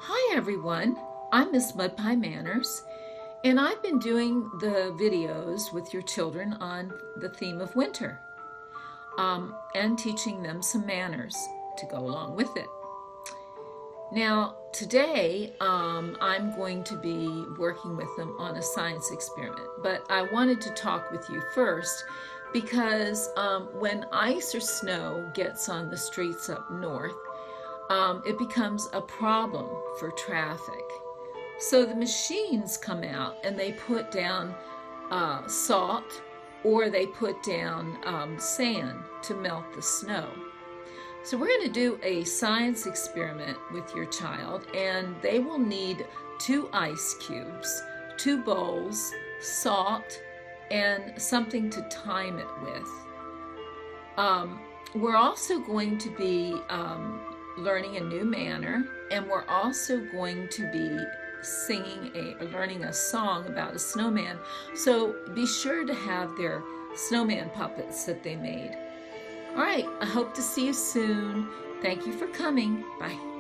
Hi everyone, I'm Miss Mud Pie Manners, and I've been doing the videos with your children on the theme of winter and teaching them some manners to go along with it. Now, today I'm going to be working with them on a science experiment, but I wanted to talk with you first because when ice or snow gets on the streets up north, it becomes a problem for traffic. So the machines come out and they put down salt or they put down sand to melt the snow. So we're going to do a science experiment with your child, and they will need 2 ice cubes, 2 bowls, salt, and something to time it with. We're also going to be learning a new manner, and we're also going to be learning a song about a snowman. So be sure to have their snowman puppets that they made. All right, I hope to see you soon. Thank you for coming. Bye.